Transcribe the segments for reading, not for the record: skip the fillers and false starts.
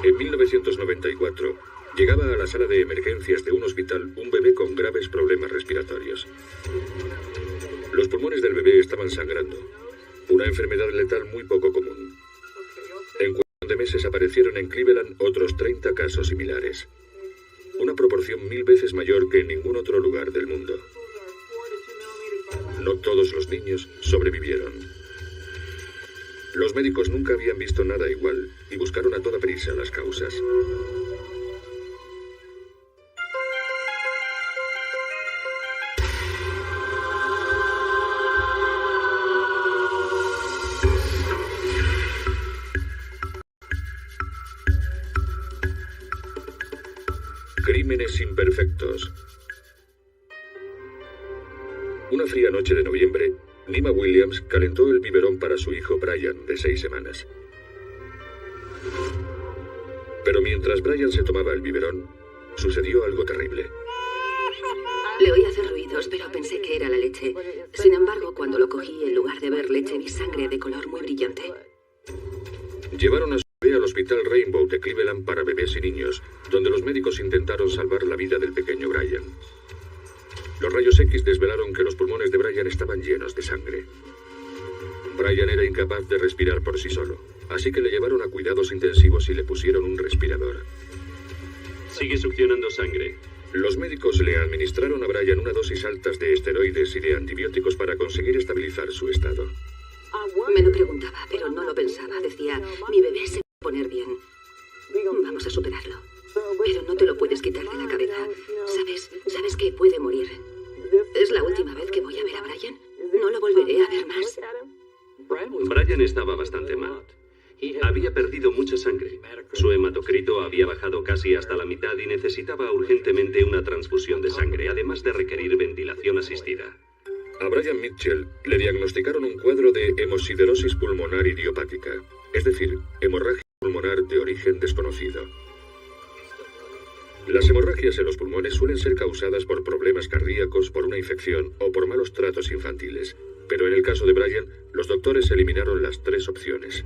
En 1994, llegaba a la sala de emergencias de un hospital un bebé con graves problemas respiratorios. Los pulmones del bebé estaban sangrando, una enfermedad letal muy poco común. En cuestión de meses aparecieron en Cleveland otros 30 casos similares, una proporción 1000 veces mayor que en ningún otro lugar del mundo. No todos los niños sobrevivieron. Los médicos nunca habían visto nada igual y buscaron a toda prisa las causas. Crímenes imperfectos. Una fría noche de noviembre, Nima Williams calentó el biberón para su hijo Brian, de 6 semanas. Pero mientras Brian se tomaba el biberón, sucedió algo terrible. Le oí hacer ruidos, pero pensé que era la leche. Sin embargo, cuando lo cogí, en lugar de ver leche, vi sangre de color muy brillante. Llevaron a su bebé al hospital Rainbow de Cleveland para bebés y niños, donde los médicos intentaron salvar la vida del pequeño Brian. Los rayos X desvelaron que los pulmones de Brian estaban llenos de sangre. Brian era incapaz de respirar por sí solo, así que le llevaron a cuidados intensivos y le pusieron un respirador. Sigue succionando sangre. Los médicos le administraron a Brian una dosis altas de esteroides y de antibióticos para conseguir estabilizar su estado. Me lo preguntaba, pero no lo pensaba. Decía, mi bebé se va a poner bien. Vamos a superarlo. Pero no te lo puedes quitar de la cabeza. Sabes que puede morir. Es la última vez que voy a ver a Brian. No lo volveré a ver más. Brian estaba bastante mal. Había perdido mucha sangre. Su hematocrito había bajado casi hasta la mitad y necesitaba urgentemente una transfusión de sangre, además de requerir ventilación asistida. A Brian Mitchell le diagnosticaron un cuadro de hemosiderosis pulmonar idiopática, es decir, hemorragia pulmonar de origen desconocido. Las hemorragias en los pulmones suelen ser causadas por problemas cardíacos, por una infección o por malos tratos infantiles, pero en el caso de Brian, los doctores eliminaron las 3 opciones.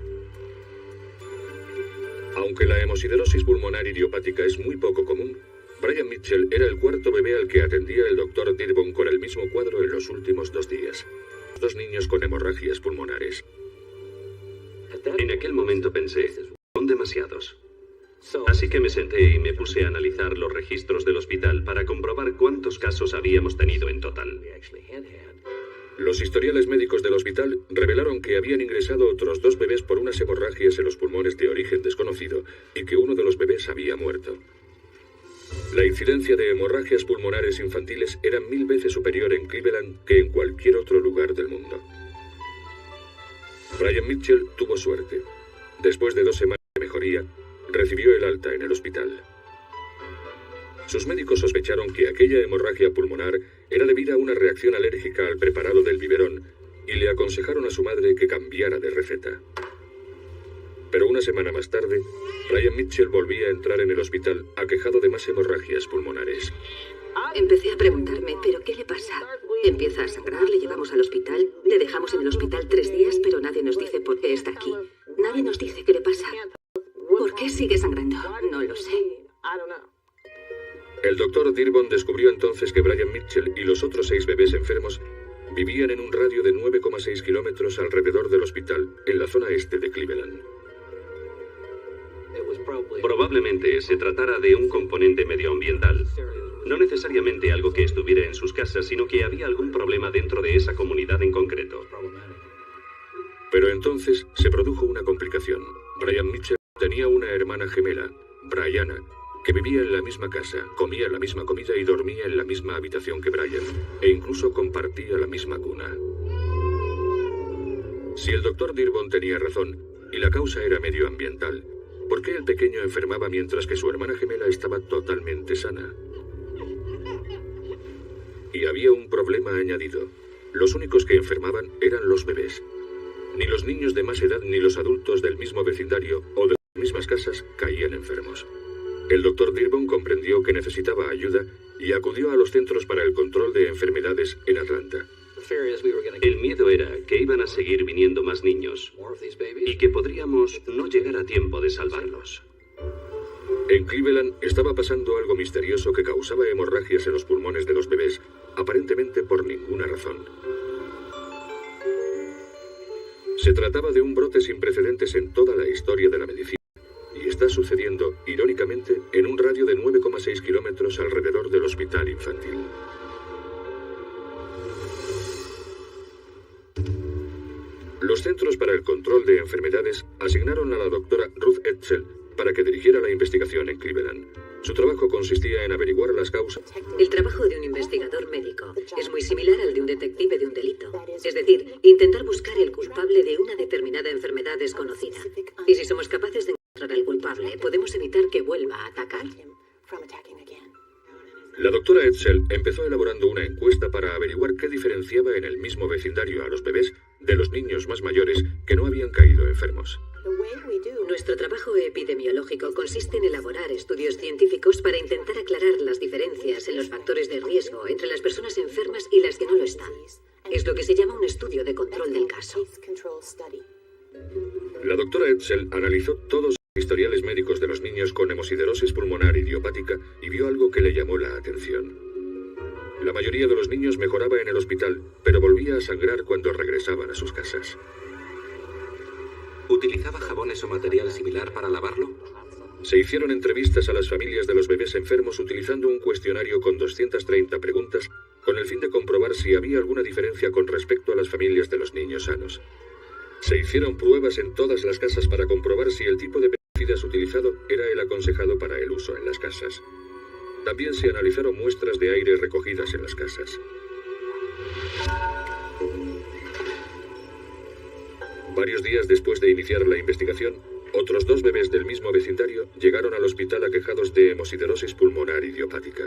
Aunque la hemosiderosis pulmonar idiopática es muy poco común, Brian Mitchell era el 4º bebé al que atendía el doctor Dirbon con el mismo cuadro en los últimos 2 días. 2 niños con hemorragias pulmonares. En aquel momento pensé, son demasiados. Así que me senté y me puse a analizar los registros del hospital para comprobar cuántos casos habíamos tenido en total. Los historiales médicos del hospital revelaron que habían ingresado otros 2 bebés por unas hemorragias en los pulmones de origen desconocido y que uno de los bebés había muerto. La incidencia de hemorragias pulmonares infantiles era 1000 veces superior en Cleveland que en cualquier otro lugar del mundo. Brian Mitchell tuvo suerte. Después de 2 semanas de mejoría, recibió el alta en el hospital. Sus médicos sospecharon que aquella hemorragia pulmonar era debida a una reacción alérgica al preparado del biberón y le aconsejaron a su madre que cambiara de receta. Pero una semana más tarde, Brian Mitchell volvía a entrar en el hospital aquejado de más hemorragias pulmonares. Empecé a preguntarme, ¿pero qué le pasa? Empieza a sangrar, le llevamos al hospital, le dejamos en el hospital 3 días, pero nadie nos dice por qué está aquí. Nadie nos dice qué le pasa. ¿Por qué sigue sangrando? No lo sé. El doctor Dirbon descubrió entonces que Brian Mitchell y los otros 6 bebés enfermos vivían en un radio de 9,6 kilómetros alrededor del hospital, en la zona este de Cleveland. Probablemente se tratara de un componente medioambiental. No necesariamente algo que estuviera en sus casas, sino que había algún problema dentro de esa comunidad en concreto. Pero entonces se produjo una complicación. Brian Mitchell tenía una hermana gemela, Brianna, que vivía en la misma casa, comía la misma comida y dormía en la misma habitación que Brian, e incluso compartía la misma cuna. Si el doctor Dirbon tenía razón, y la causa era medioambiental, ¿por qué el pequeño enfermaba mientras que su hermana gemela estaba totalmente sana? Y había un problema añadido. Los únicos que enfermaban eran los bebés. Ni los niños de más edad ni los adultos del mismo vecindario o de las mismas casas caían enfermos. El doctor Dirbon comprendió que necesitaba ayuda y acudió a los Centros para el Control de Enfermedades en Atlanta. El miedo era que iban a seguir viniendo más niños y que podríamos no llegar a tiempo de salvarlos. En Cleveland estaba pasando algo misterioso que causaba hemorragias en los pulmones de los bebés, aparentemente por ninguna razón. Se trataba de un brote sin precedentes en toda la historia de la medicina y está sucediendo, irónicamente, en un radio de 9,6 kilómetros alrededor del hospital infantil. Los Centros para el Control de Enfermedades asignaron a la doctora Ruth Etzel para que dirigiera la investigación en Cleveland. Su trabajo consistía en averiguar las causas. El trabajo de un investigador médico es muy similar al de un detective de un delito. Es decir, intentar buscar el culpable de una determinada enfermedad desconocida. Y si somos capaces de encontrar al culpable, podemos evitar que vuelva a atacar. La doctora Etzel empezó elaborando una encuesta para averiguar qué diferenciaba en el mismo vecindario a los bebés de los niños más mayores que no habían caído enfermos. Nuestro trabajo epidemiológico consiste en elaborar estudios científicos para intentar aclarar las diferencias en los factores de riesgo entre las personas enfermas y las que no lo están. Es lo que se llama un estudio de control del caso. La doctora Etzel analizó todos los historiales médicos de los niños con hemosiderosis pulmonar idiopática y vio algo que le llamó la atención. La mayoría de los niños mejoraba en el hospital, pero volvía a sangrar cuando regresaban a sus casas. ¿Utilizaba jabones o material similar para lavarlo? Se hicieron entrevistas a las familias de los bebés enfermos utilizando un cuestionario con 230 preguntas con el fin de comprobar si había alguna diferencia con respecto a las familias de los niños sanos. Se hicieron pruebas en todas las casas para comprobar si el tipo de pesticidas utilizado era el aconsejado para el uso en las casas. También se analizaron muestras de aire recogidas en las casas. Varios días después de iniciar la investigación, otros 2 bebés del mismo vecindario llegaron al hospital aquejados de hemosiderosis pulmonar idiopática.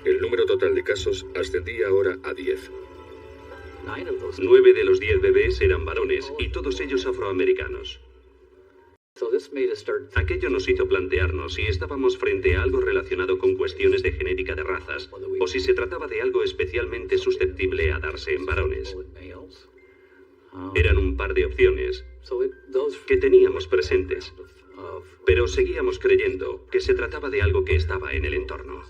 El número total de casos ascendía ahora a 10. 9 de los 10 bebés eran varones y todos ellos afroamericanos. Aquello nos hizo plantearnos si estábamos frente a algo relacionado con cuestiones de genética de razas o si se trataba de algo especialmente susceptible a darse en varones. Eran un par de opciones que teníamos presentes, pero seguíamos creyendo que se trataba de algo que estaba en el entorno.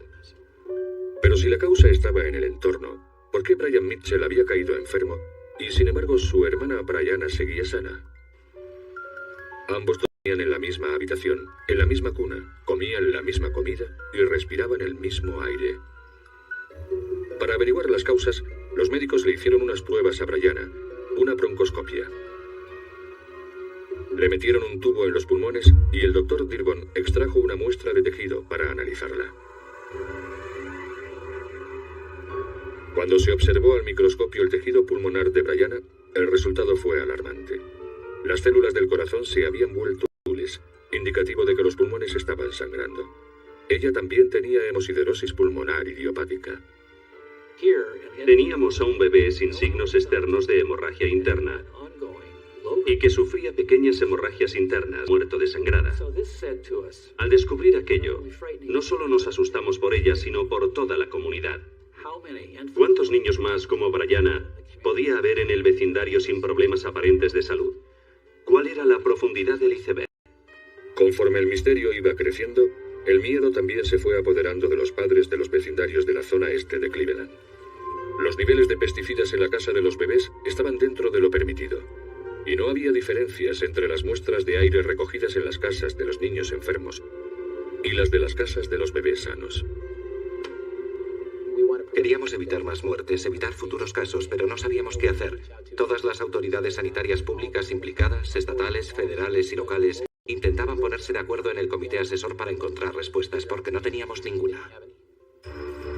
Pero si la causa estaba en el entorno, ¿por qué Brian Mitchell había caído enfermo y sin embargo su hermana Brianna seguía sana? Ambos dormían en la misma habitación, en la misma cuna, comían la misma comida y respiraban el mismo aire. Para averiguar las causas, los médicos le hicieron unas pruebas a Brianna, una broncoscopia. Le metieron un tubo en los pulmones y el doctor Dirbon extrajo una muestra de tejido para analizarla. Cuando se observó al microscopio el tejido pulmonar de Brianna, el resultado fue alarmante. Las células del corazón se habían vuelto azules, indicativo de que los pulmones estaban sangrando. Ella también tenía hemosiderosis pulmonar idiopática. Teníamos a un bebé sin signos externos de hemorragia interna y que sufría pequeñas hemorragias internas, muerto desangrada. Al descubrir aquello, no solo nos asustamos por ella, sino por toda la comunidad. ¿Cuántos niños más como Brianna podía haber en el vecindario sin problemas aparentes de salud? ¿Cuál era la profundidad del iceberg? Conforme el misterio iba creciendo, el miedo también se fue apoderando de los padres de los vecindarios de la zona este de Cleveland. Los niveles de pesticidas en la casa de los bebés estaban dentro de lo permitido, y no había diferencias entre las muestras de aire recogidas en las casas de los niños enfermos y las de las casas de los bebés sanos. Queríamos evitar más muertes, evitar futuros casos, pero no sabíamos qué hacer. Todas las autoridades sanitarias públicas implicadas, estatales, federales y locales, intentaban ponerse de acuerdo en el comité asesor para encontrar respuestas, porque no teníamos ninguna.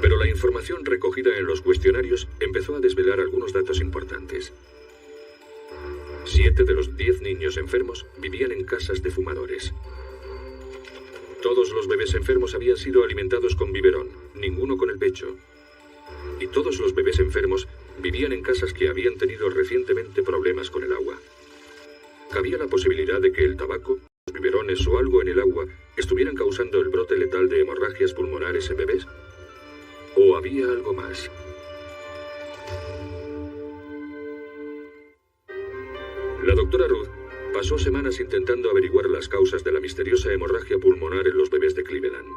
Pero la información recogida en los cuestionarios empezó a desvelar algunos datos importantes. 7 de los 10 niños enfermos vivían en casas de fumadores. Todos los bebés enfermos habían sido alimentados con biberón, ninguno con el pecho. Y todos los bebés enfermos vivían en casas que habían tenido recientemente problemas con el agua. ¿Cabía la posibilidad de que el tabaco, los biberones o algo en el agua estuvieran causando el brote letal de hemorragias pulmonares en bebés? ¿O había algo más? La doctora Ruth pasó semanas intentando averiguar las causas de la misteriosa hemorragia pulmonar en los bebés de Cleveland.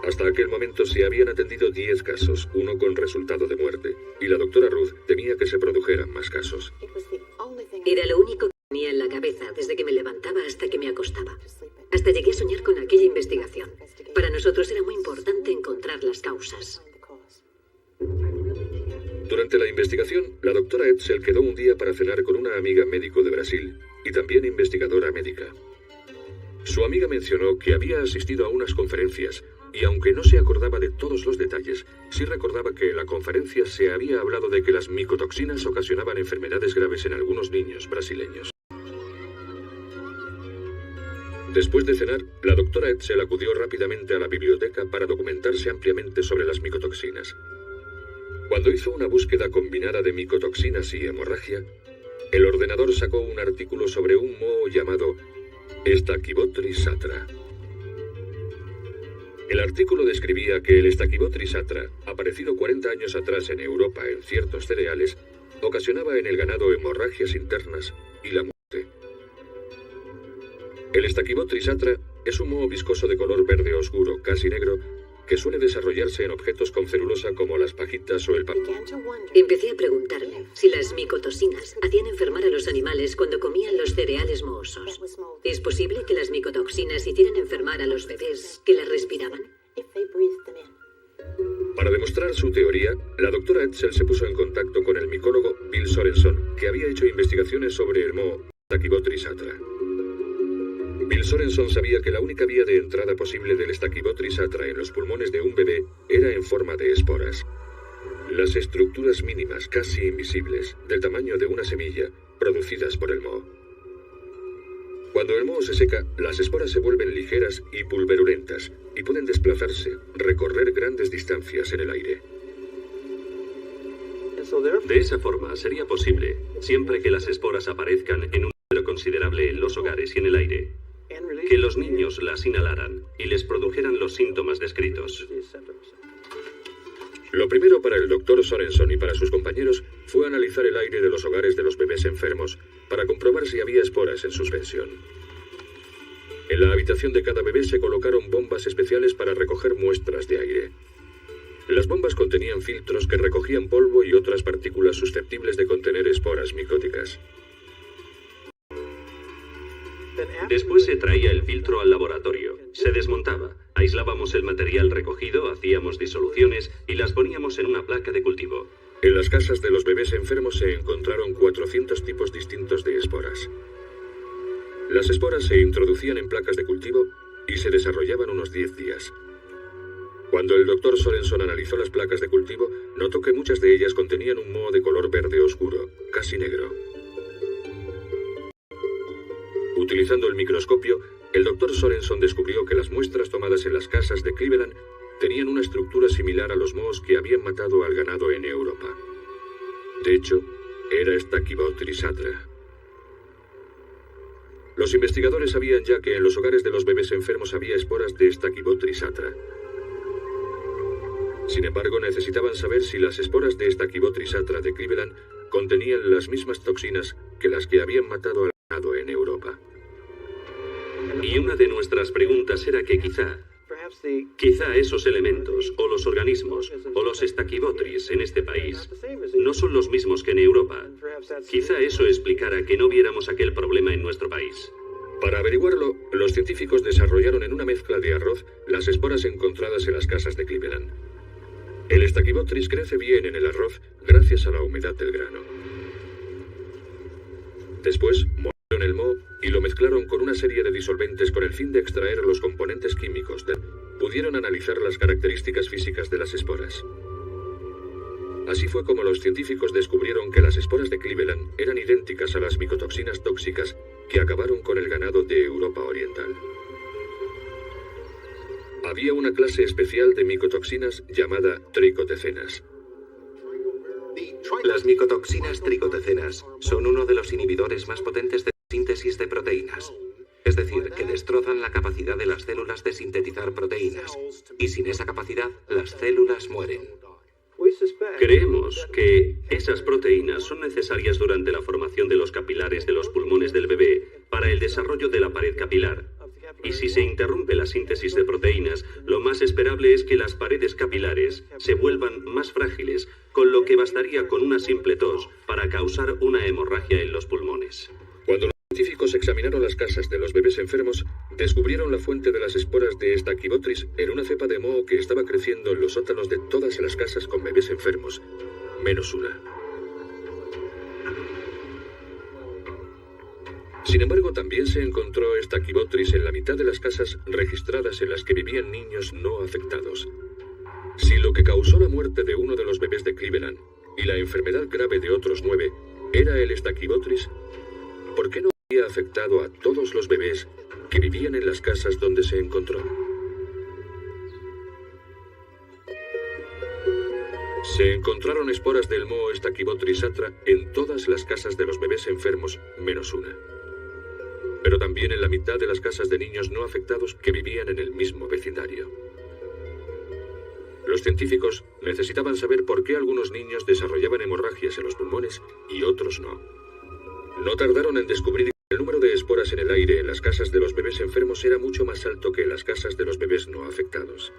Hasta aquel momento se habían atendido 10 casos, uno con resultado de muerte, y la doctora Ruth temía que se produjeran más casos. Era lo único que tenía en la cabeza desde que me levantaba hasta que me acostaba. Hasta llegué a soñar con aquella investigación. Para nosotros era muy importante encontrar las causas. Durante la investigación, la doctora Edsel quedó un día para cenar con una amiga médico de Brasil y también investigadora médica. Su amiga mencionó que había asistido a unas conferencias y aunque no se acordaba de todos los detalles, sí recordaba que en la conferencia se había hablado de que las micotoxinas ocasionaban enfermedades graves en algunos niños brasileños. Después de cenar, la doctora Edsel acudió rápidamente a la biblioteca para documentarse ampliamente sobre las micotoxinas. Cuando hizo una búsqueda combinada de micotoxinas y hemorragia, el ordenador sacó un artículo sobre un moho llamado Stachybotrys satra. El artículo describía que el Stachybotrys satra, aparecido 40 años atrás en Europa en ciertos cereales, ocasionaba en el ganado hemorragias internas y la muerte. El Stachybotrys satra es un moho viscoso de color verde oscuro, casi negro, que suele desarrollarse en objetos con celulosa como las pajitas o el papel. Empecé a preguntarme si las micotoxinas hacían enfermar a los animales cuando comían los cereales mohosos. ¿Es posible que las micotoxinas hicieran enfermar a los bebés que las respiraban? Para demostrar su teoría, la doctora Edsel se puso en contacto con el micólogo Bill Sorenson, que había hecho investigaciones sobre el moho Stachybotrys satra. Bill Sorenson sabía que la única vía de entrada posible del Stachybotrys satra en los pulmones de un bebé era en forma de esporas. Las estructuras mínimas, casi invisibles, del tamaño de una semilla, producidas por el moho. Cuando el moho se seca, las esporas se vuelven ligeras y pulverulentas, y pueden desplazarse, recorrer grandes distancias en el aire. De esa forma sería posible, siempre que las esporas aparezcan en un número considerable en los hogares y en el aire, que los niños las inhalaran y les produjeran los síntomas descritos. Lo primero para el doctor Sorenson y para sus compañeros fue analizar el aire de los hogares de los bebés enfermos para comprobar si había esporas en suspensión. En la habitación de cada bebé se colocaron bombas especiales para recoger muestras de aire. Las bombas contenían filtros que recogían polvo y otras partículas susceptibles de contener esporas micóticas. Después se traía el filtro al laboratorio, se desmontaba, aislábamos el material recogido, hacíamos disoluciones y las poníamos en una placa de cultivo. En las casas de los bebés enfermos se encontraron 400 tipos distintos de esporas. Las esporas se introducían en placas de cultivo y se desarrollaban unos 10 días. Cuando el doctor Sorenson analizó las placas de cultivo, notó que muchas de ellas contenían un moho de color verde oscuro, casi negro. Utilizando el microscopio, el doctor Sorenson descubrió que las muestras tomadas en las casas de Cleveland tenían una estructura similar a los mohos que habían matado al ganado en Europa. De hecho, era Stachybotrys satra. Los investigadores sabían ya que en los hogares de los bebés enfermos había esporas de Stachybotrys satra. Sin embargo, necesitaban saber si las esporas de Stachybotrys satra de Cleveland contenían las mismas toxinas que las que habían matado al ganado en Europa. Y una de nuestras preguntas era que quizá esos elementos, o los organismos, o los Stachybotrys en este país, no son los mismos que en Europa. Quizá eso explicara que no viéramos aquel problema en nuestro país. Para averiguarlo, los científicos desarrollaron en una mezcla de arroz las esporas encontradas en las casas de Cleveland. El Stachybotrys crece bien en el arroz gracias a la humedad del grano. Después, molieron el moho y lo mezclaron con una serie de disolventes con el fin de extraer los componentes químicos. Pudieron analizar las características físicas de las esporas. Así fue como los científicos descubrieron que las esporas de Cleveland eran idénticas a las micotoxinas tóxicas que acabaron con el ganado de Europa Oriental. Había una clase especial de micotoxinas llamada tricotecenas. Las micotoxinas tricotecenas son uno de los inhibidores más potentes de síntesis de proteínas. Es decir, que destrozan la capacidad de las células de sintetizar proteínas. Y sin esa capacidad, las células mueren. Creemos que esas proteínas son necesarias durante la formación de los capilares de los pulmones del bebé para el desarrollo de la pared capilar. Y si se interrumpe la síntesis de proteínas, lo más esperable es que las paredes capilares se vuelvan más frágiles, con lo que bastaría con una simple tos para causar una hemorragia en los pulmones. Cuando los científicos examinaron las casas de los bebés enfermos, descubrieron la fuente de las esporas de Stachybotrys en una cepa de moho que estaba creciendo en los sótanos de todas las casas con bebés enfermos, menos una. Sin embargo, también se encontró Stachybotrys en la mitad de las casas registradas en las que vivían niños no afectados. Si lo que causó la muerte de uno de los bebés de Cleveland y la enfermedad grave de otros 9 era el Stachybotrys, ¿por qué no había afectado a todos los bebés que vivían en las casas donde se encontró? Se encontraron esporas del moho Stachybotrys atra en todas las casas de los bebés enfermos, menos una. Pero también en la mitad de las casas de niños no afectados que vivían en el mismo vecindario. Los científicos necesitaban saber por qué algunos niños desarrollaban hemorragias en los pulmones y otros no. No tardaron en descubrir que el número de esporas en el aire en las casas de los bebés enfermos era mucho más alto que en las casas de los bebés no afectados.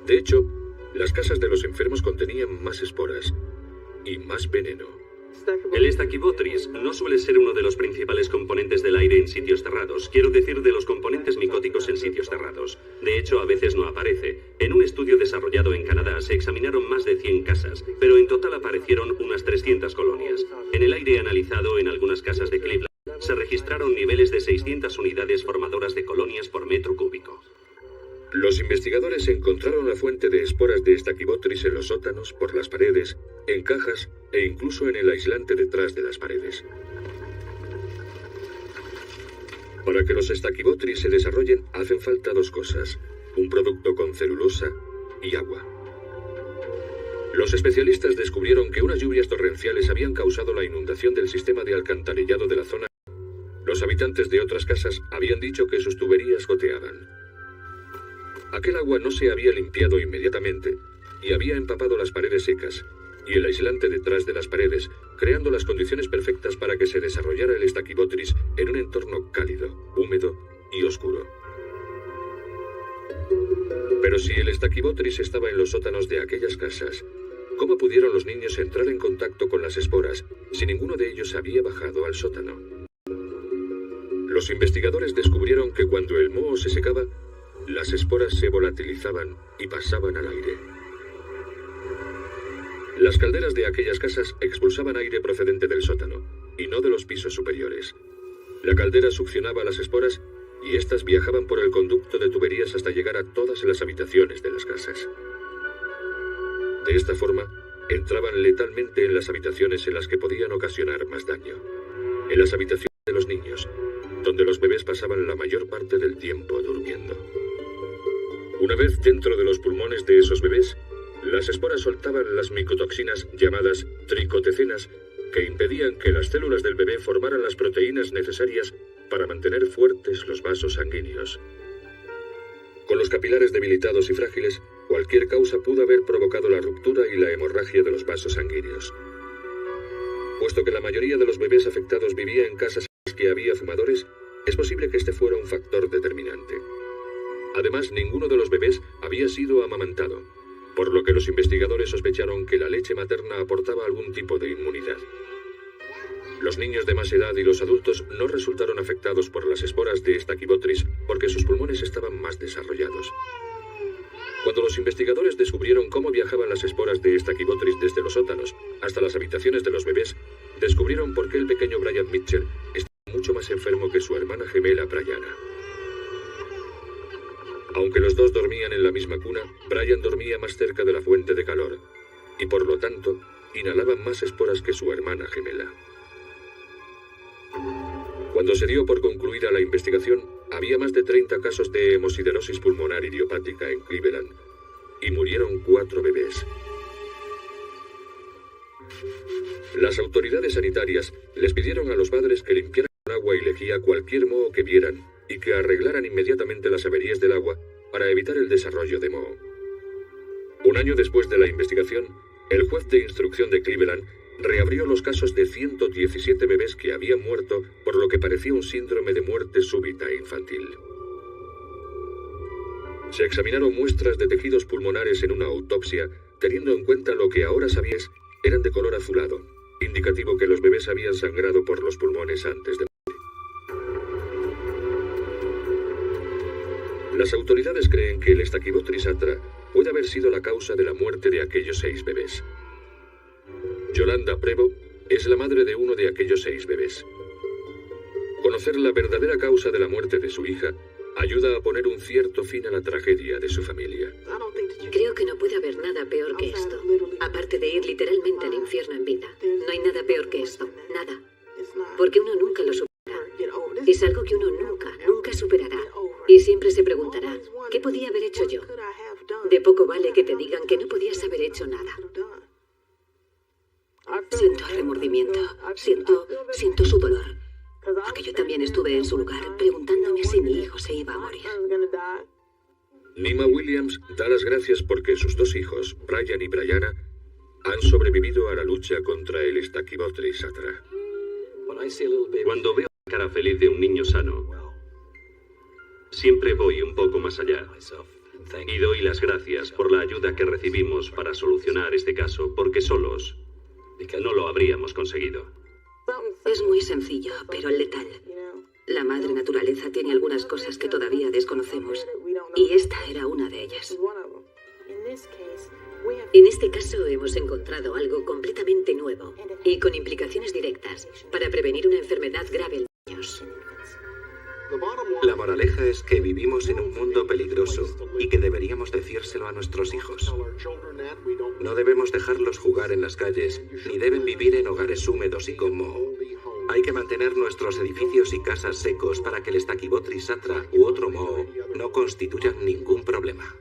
De hecho, las casas de los enfermos contenían más esporas y más veneno. El Stachybotrys no suele ser uno de los principales componentes del aire en sitios cerrados, quiero decir de los componentes micóticos en sitios cerrados. De hecho, a veces no aparece. En un estudio desarrollado en Canadá se examinaron más de 100 casas, pero en total aparecieron unas 300 colonias. En el aire analizado en algunas casas de Cleveland se registraron niveles de 600 unidades formadoras de colonias por metro cúbico. Los investigadores encontraron la fuente de esporas de Stachybotrys en los sótanos, por las paredes, en cajas e incluso en el aislante detrás de las paredes. Para que los Stachybotrys se desarrollen hacen falta dos cosas: un producto con celulosa y agua. Los especialistas descubrieron que unas lluvias torrenciales habían causado la inundación del sistema de alcantarillado de la zona. Los habitantes de otras casas habían dicho que sus tuberías goteaban. Aquel agua no se había limpiado inmediatamente y había empapado las paredes secas y el aislante detrás de las paredes, creando las condiciones perfectas para que se desarrollara el Stachybotrys en un entorno cálido, húmedo y oscuro. Pero si el Stachybotrys estaba en los sótanos de aquellas casas, ¿cómo pudieron los niños entrar en contacto con las esporas si ninguno de ellos había bajado al sótano? Los investigadores descubrieron que cuando el moho se secaba, las esporas se volatilizaban y pasaban al aire. Las calderas de aquellas casas expulsaban aire procedente del sótano, y no de los pisos superiores. La caldera succionaba las esporas y éstas viajaban por el conducto de tuberías hasta llegar a todas las habitaciones de las casas. De esta forma, entraban letalmente en las habitaciones en las que podían ocasionar más daño. En las habitaciones de los niños, donde los bebés pasaban la mayor parte del tiempo durmiendo. Una vez dentro de los pulmones de esos bebés, las esporas soltaban las micotoxinas llamadas tricotecenas que impedían que las células del bebé formaran las proteínas necesarias para mantener fuertes los vasos sanguíneos. Con los capilares debilitados y frágiles, cualquier causa pudo haber provocado la ruptura y la hemorragia de los vasos sanguíneos. Puesto que la mayoría de los bebés afectados vivía en casas en las que había fumadores, es posible que este fuera un factor determinante. Además, ninguno de los bebés había sido amamantado, por lo que los investigadores sospecharon que la leche materna aportaba algún tipo de inmunidad. Los niños de más edad y los adultos no resultaron afectados por las esporas de Stachybotrys porque sus pulmones estaban más desarrollados. Cuando los investigadores descubrieron cómo viajaban las esporas de Stachybotrys desde los sótanos hasta las habitaciones de los bebés, descubrieron por qué el pequeño Brian Mitchell estaba mucho más enfermo que su hermana gemela Brianna. Aunque los dos dormían en la misma cuna, Brian dormía más cerca de la fuente de calor y, por lo tanto, inhalaba más esporas que su hermana gemela. Cuando se dio por concluida la investigación, había más de 30 casos de hemosiderosis pulmonar idiopática en Cleveland y murieron 4 bebés. Las autoridades sanitarias les pidieron a los padres que limpiaran con agua y lejía cualquier moho que vieran y que arreglaran inmediatamente las averías del agua para evitar el desarrollo de moho. Un año después de la investigación, el juez de instrucción de Cleveland reabrió los casos de 117 bebés que habían muerto por lo que parecía un síndrome de muerte súbita infantil. Se examinaron muestras de tejidos pulmonares en una autopsia, teniendo en cuenta lo que ahora sabías eran de color azulado, indicativo que los bebés habían sangrado por los pulmones antes de morir. Las autoridades creen que el Stachybotrys puede haber sido la causa de la muerte de aquellos 6 bebés. Yolanda Prevost es la madre de uno de aquellos 6 bebés. Conocer la verdadera causa de la muerte de su hija ayuda a poner un cierto fin a la tragedia de su familia. Creo que no puede haber nada peor que esto. Aparte de ir literalmente al infierno en vida. No hay nada peor que esto. Nada. Porque uno nunca lo superará. Es algo que uno nunca superará. Y siempre se preguntará, ¿qué podía haber hecho yo? De poco vale que te digan que no podías haber hecho nada. Siento remordimiento. Siento su dolor. Porque yo también estuve en su lugar preguntándome si mi hijo se iba a morir. Nima Williams da las gracias porque sus 2 hijos, Brian y Brianna, han sobrevivido a la lucha contra el Stachybotrys. Cuando veo la cara feliz de un niño sano, siempre voy un poco más allá. Y doy las gracias por la ayuda que recibimos para solucionar este caso, porque solos no lo habríamos conseguido. Es muy sencillo, pero letal. La madre naturaleza tiene algunas cosas que todavía desconocemos, y esta era una de ellas. En este caso hemos encontrado algo completamente nuevo y con implicaciones directas para prevenir una enfermedad grave en niños. La moraleja es que vivimos en un mundo peligroso y que deberíamos decírselo a nuestros hijos. No debemos dejarlos jugar en las calles, ni deben vivir en hogares húmedos y con moho. Hay que mantener nuestros edificios y casas secos para que el Stachybotrys u otro moho no constituyan ningún problema.